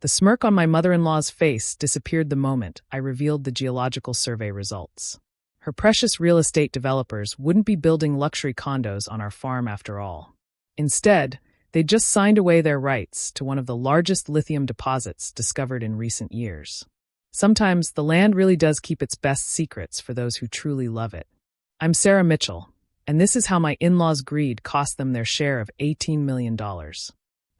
The smirk on my mother-in-law's face disappeared the moment I revealed the geological survey results. Her precious real estate developers wouldn't be building luxury condos on our farm after all. Instead, they'd just signed away their rights to one of the largest lithium deposits discovered in recent years. Sometimes the land really does keep its best secrets for those who truly love it. I'm Sarah Mitchell, and this is how my in-laws' greed cost them their share of $18 million.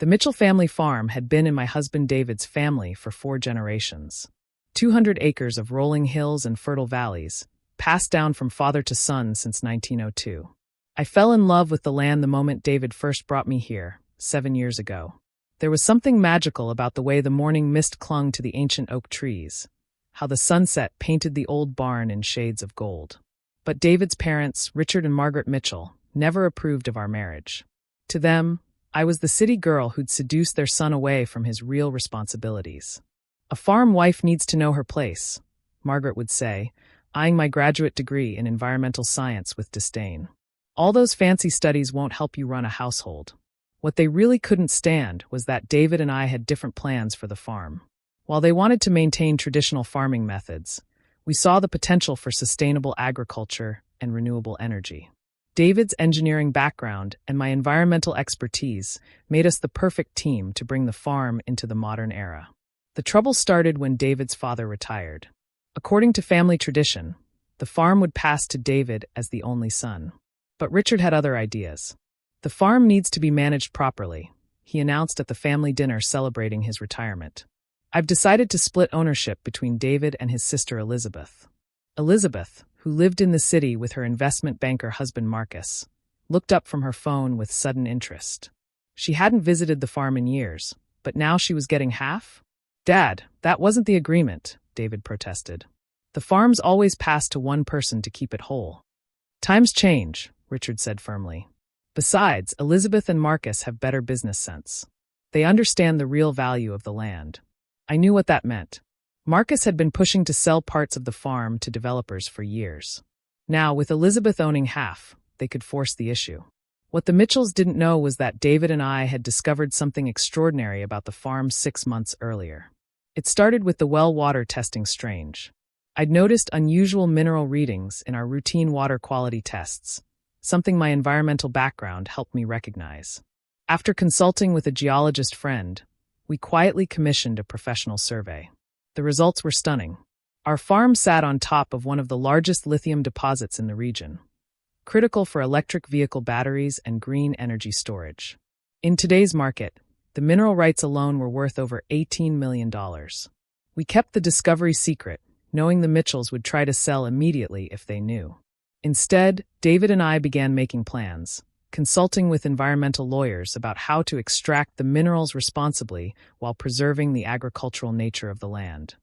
The Mitchell family farm had been in my husband David's family for 4 generations. 200 acres of rolling hills and fertile valleys, passed down from father to son since 1902. I fell in love with the land the moment David first brought me here, 7 years ago. There was something magical about the way the morning mist clung to the ancient oak trees, how the sunset painted the old barn in shades of gold. But David's parents, Richard and Margaret Mitchell, never approved of our marriage. To them, I was the city girl who'd seduced their son away from his real responsibilities. A farm wife needs to know her place, Margaret would say, eyeing my graduate degree in environmental science with disdain. All those fancy studies won't help you run a household. What they really couldn't stand was that David and I had different plans for the farm. While they wanted to maintain traditional farming methods, we saw the potential for sustainable agriculture and renewable energy. David's engineering background and my environmental expertise made us the perfect team to bring the farm into the modern era. The trouble started when David's father retired. According to family tradition, the farm would pass to David as the only son. But Richard had other ideas. The farm needs to be managed properly, he announced at the family dinner celebrating his retirement. I've decided to split ownership between David and his sister Elizabeth. Elizabeth, who lived in the city with her investment banker husband Marcus, looked up from her phone with sudden interest. She hadn't visited the farm in years, but now she was getting half? Dad, that wasn't the agreement, David protested. The farm's always passed to one person to keep it whole. Times change, Richard said firmly. Besides, Elizabeth and Marcus have better business sense. They understand the real value of the land. I knew what that meant. Marcus had been pushing to sell parts of the farm to developers for years. Now, with Elizabeth owning half, they could force the issue. What the Mitchells didn't know was that David and I had discovered something extraordinary about the farm 6 months earlier. It started with the well water testing strange. I'd noticed unusual mineral readings in our routine water quality tests, something my environmental background helped me recognize. After consulting with a geologist friend, we quietly commissioned a professional survey. The results were stunning. Our farm sat on top of one of the largest lithium deposits in the region, critical for electric vehicle batteries and green energy storage. In today's market, the mineral rights alone were worth over $18 million. We kept the discovery secret, knowing the Mitchells would try to sell immediately if they knew. Instead, David and I began making plans, consulting with environmental lawyers about how to extract the minerals responsibly while preserving the agricultural nature of the land.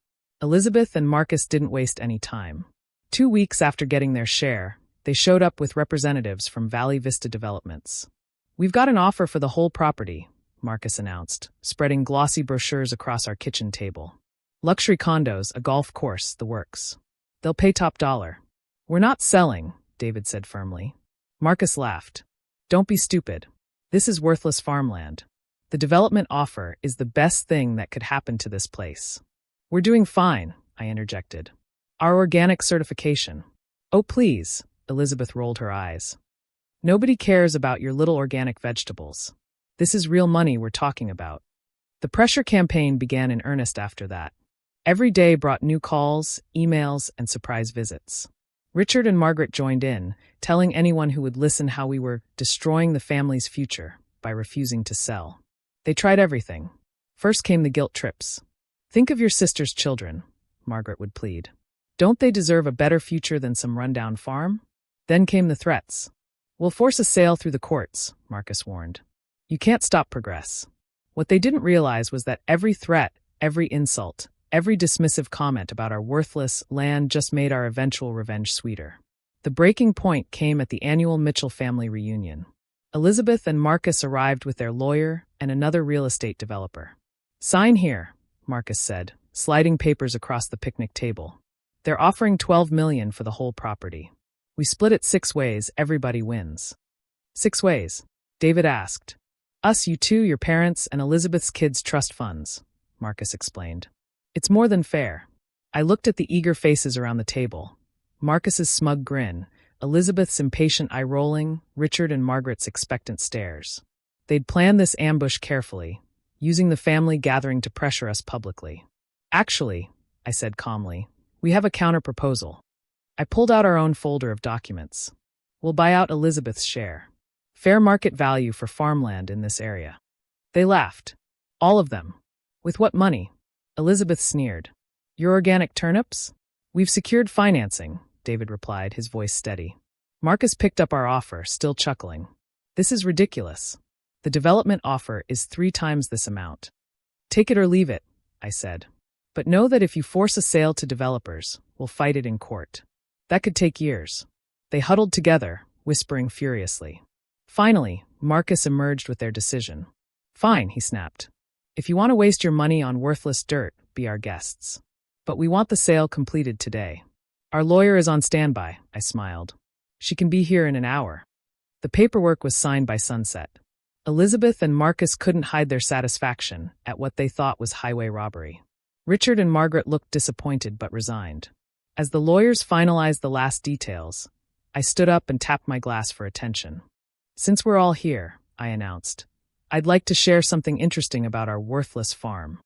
Elizabeth and Marcus didn't waste any time. 2 weeks after getting their share, they showed up with representatives from Valley Vista Developments. We've got an offer for the whole property, Marcus announced, spreading glossy brochures across our kitchen table. Luxury condos, a golf course, the works. They'll pay top dollar. We're not selling, David said firmly. Marcus laughed. Don't be stupid. This is worthless farmland. The development offer is the best thing that could happen to this place. We're doing fine, I interjected. Our organic certification. Oh, please, Elizabeth rolled her eyes. Nobody cares about your little organic vegetables. This is real money we're talking about. The pressure campaign began in earnest after that. Every day brought new calls, emails, and surprise visits. Richard and Margaret joined in, telling anyone who would listen how we were destroying the family's future by refusing to sell. They tried everything. First came the guilt trips. Think of your sister's children, Margaret would plead. Don't they deserve a better future than some rundown farm? Then came the threats. We'll force a sale through the courts, Marcus warned. You can't stop progress. What they didn't realize was that every threat, every insult, every dismissive comment about our worthless land just made our eventual revenge sweeter. The breaking point came at the annual Mitchell family reunion. Elizabeth and Marcus arrived with their lawyer and another real estate developer. Sign here, Marcus said, sliding papers across the picnic table. They're offering $12 million for the whole property. We split it 6 ways, everybody wins. 6 ways? David asked. Us, you two, your parents, and Elizabeth's kids' trust funds, Marcus explained. It's more than fair. I looked at the eager faces around the table. Marcus's smug grin, Elizabeth's impatient eye-rolling, Richard and Margaret's expectant stares. They'd planned this ambush carefully, using the family gathering to pressure us publicly. Actually, I said calmly, we have a counter-proposal. I pulled out our own folder of documents. We'll buy out Elizabeth's share. Fair market value for farmland in this area. They laughed. All of them. With what money? Elizabeth sneered. Your organic turnips? We've secured financing, David replied, his voice steady. Marcus picked up our offer, still chuckling. This is ridiculous. The development offer is 3 times this amount. Take it or leave it, I said. But know that if you force a sale to developers, we'll fight it in court. That could take years. They huddled together, whispering furiously. Finally, Marcus emerged with their decision. Fine, he snapped. If you want to waste your money on worthless dirt, be our guests. But we want the sale completed today. Our lawyer is on standby, I smiled. She can be here in an hour. The paperwork was signed by sunset. Elizabeth and Marcus couldn't hide their satisfaction at what they thought was highway robbery. Richard and Margaret looked disappointed but resigned. As the lawyers finalized the last details, I stood up and tapped my glass for attention. Since we're all here, I announced, I'd like to share something interesting about our worthless farm.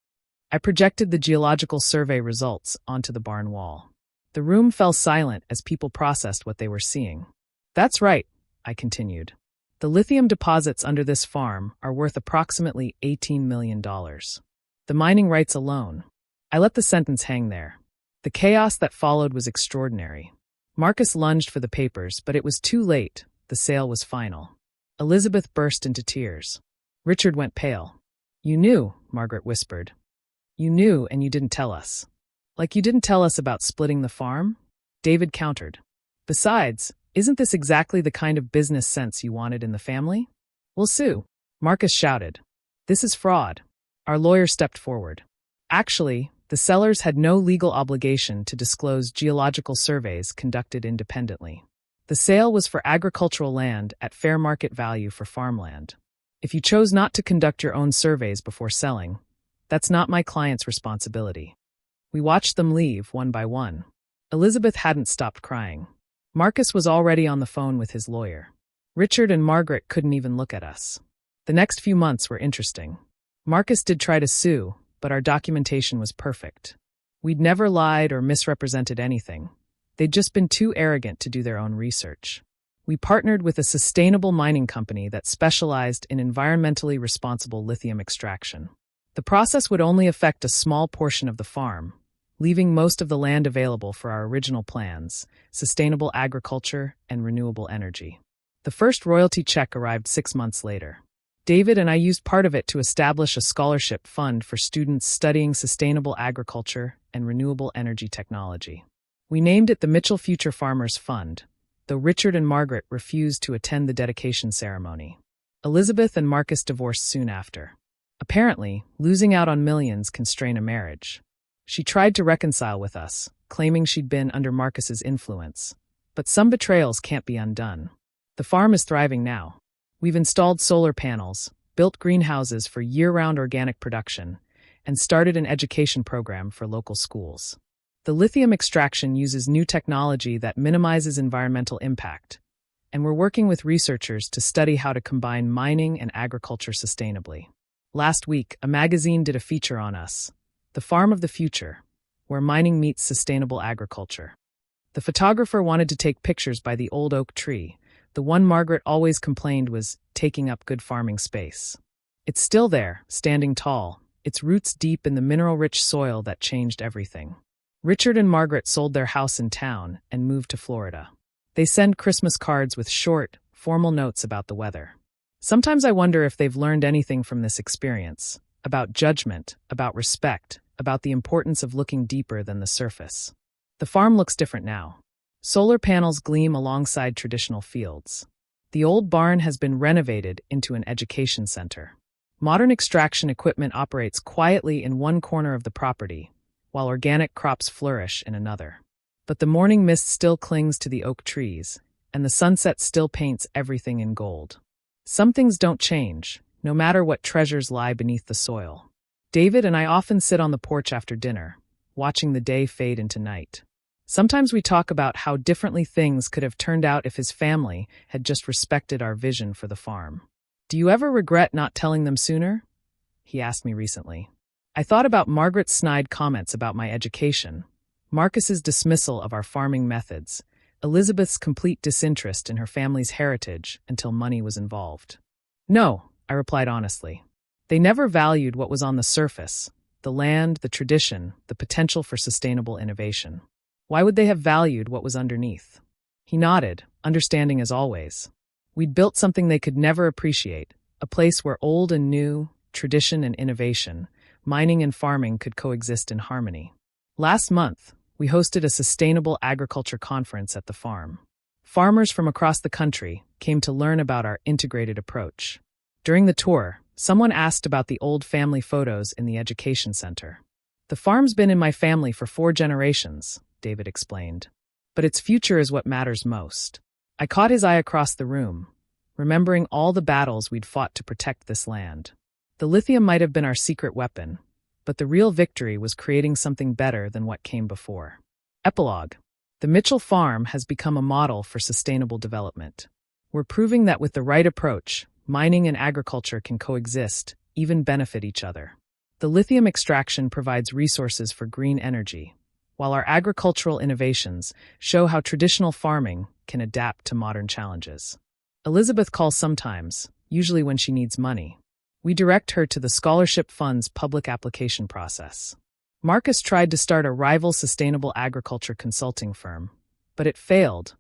I projected the geological survey results onto the barn wall. The room fell silent as people processed what they were seeing. That's right, I continued. The lithium deposits under this farm are worth approximately $18 million. The mining rights alone. I let the sentence hang there. The chaos that followed was extraordinary. Marcus lunged for the papers, but it was too late. The sale was final. Elizabeth burst into tears. Richard went pale. You knew, Margaret whispered. You knew and you didn't tell us. Like you didn't tell us about splitting the farm? David countered. Besides, isn't this exactly the kind of business sense you wanted in the family? We'll sue. Marcus shouted. This is fraud. Our lawyer stepped forward. Actually, the sellers had no legal obligation to disclose geological surveys conducted independently. The sale was for agricultural land at fair market value for farmland. If you chose not to conduct your own surveys before selling, that's not my client's responsibility. We watched them leave one by one. Elizabeth hadn't stopped crying. Marcus was already on the phone with his lawyer. Richard and Margaret couldn't even look at us. The next few months were interesting. Marcus did try to sue, but our documentation was perfect. We'd never lied or misrepresented anything. They'd just been too arrogant to do their own research. We partnered with a sustainable mining company that specialized in environmentally responsible lithium extraction. The process would only affect a small portion of the farm, leaving most of the land available for our original plans, sustainable agriculture and renewable energy. The first royalty check arrived 6 months later. David and I used part of it to establish a scholarship fund for students studying sustainable agriculture and renewable energy technology. We named it the Mitchell Future Farmers Fund, though Richard and Margaret refused to attend the dedication ceremony. Elizabeth and Marcus divorced soon after. Apparently, losing out on millions can strain a marriage. She tried to reconcile with us, claiming she'd been under Marcus's influence. But some betrayals can't be undone. The farm is thriving now. We've installed solar panels, built greenhouses for year-round organic production, and started an education program for local schools. The lithium extraction uses new technology that minimizes environmental impact, and we're working with researchers to study how to combine mining and agriculture sustainably. Last week, a magazine did a feature on us, The Farm of the Future, where mining meets sustainable agriculture. The photographer wanted to take pictures by the old oak tree, the one Margaret always complained was taking up good farming space. It's still there, standing tall, its roots deep in the mineral-rich soil that changed everything. Richard and Margaret sold their house in town and moved to Florida. They send Christmas cards with short, formal notes about the weather. Sometimes I wonder if they've learned anything from this experience, about judgment, about respect, about the importance of looking deeper than the surface. The farm looks different now. Solar panels gleam alongside traditional fields. The old barn has been renovated into an education center. Modern extraction equipment operates quietly in one corner of the property, while organic crops flourish in another. But the morning mist still clings to the oak trees, and the sunset still paints everything in gold. Some things don't change, no matter what treasures lie beneath the soil. David and I often sit on the porch after dinner, watching the day fade into night. Sometimes we talk about how differently things could have turned out if his family had just respected our vision for the farm. "Do you ever regret not telling them sooner?" he asked me recently. I thought about Margaret's snide comments about my education, Marcus's dismissal of our farming methods, Elizabeth's complete disinterest in her family's heritage until money was involved. "No," I replied honestly. They never valued what was on the surface, the land, the tradition, the potential for sustainable innovation. Why would they have valued what was underneath? He nodded, understanding as always. We'd built something they could never appreciate, a place where old and new, tradition and innovation, mining and farming could coexist in harmony. Last month, we hosted a sustainable agriculture conference at the farm. Farmers from across the country came to learn about our integrated approach. During the tour, someone asked about the old family photos in the education center. "The farm's been in my family for 4 generations, David explained. "But its future is what matters most." I caught his eye across the room, remembering all the battles we'd fought to protect this land. The lithium might have been our secret weapon, but the real victory was creating something better than what came before. Epilogue. The Mitchell Farm has become a model for sustainable development. We're proving that with the right approach, mining and agriculture can coexist, even benefit each other. The lithium extraction provides resources for green energy, while our agricultural innovations show how traditional farming can adapt to modern challenges. Elizabeth calls sometimes, usually when she needs money. We direct her to the Scholarship Fund's public application process. Marcus tried to start a rival sustainable agriculture consulting firm, but it failed.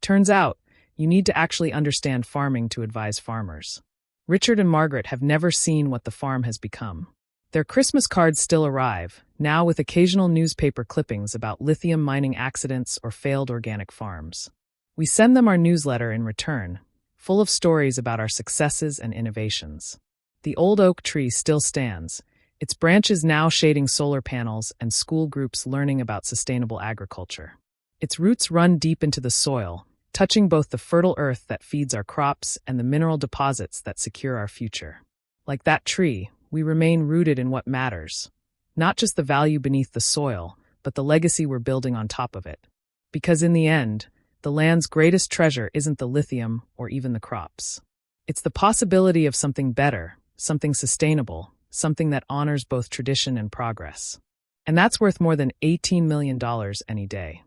Turns out, you need to actually understand farming to advise farmers. Richard and Margaret have never seen what the farm has become. Their Christmas cards still arrive, now with occasional newspaper clippings about lithium mining accidents or failed organic farms. We send them our newsletter in return, full of stories about our successes and innovations. The old oak tree still stands, its branches now shading solar panels and school groups learning about sustainable agriculture. Its roots run deep into the soil, touching both the fertile earth that feeds our crops and the mineral deposits that secure our future. Like that tree, we remain rooted in what matters, not just the value beneath the soil, but the legacy we're building on top of it. Because in the end, the land's greatest treasure isn't the lithium or even the crops. It's the possibility of something better, something sustainable, something that honors both tradition and progress. And that's worth more than $18 million any day.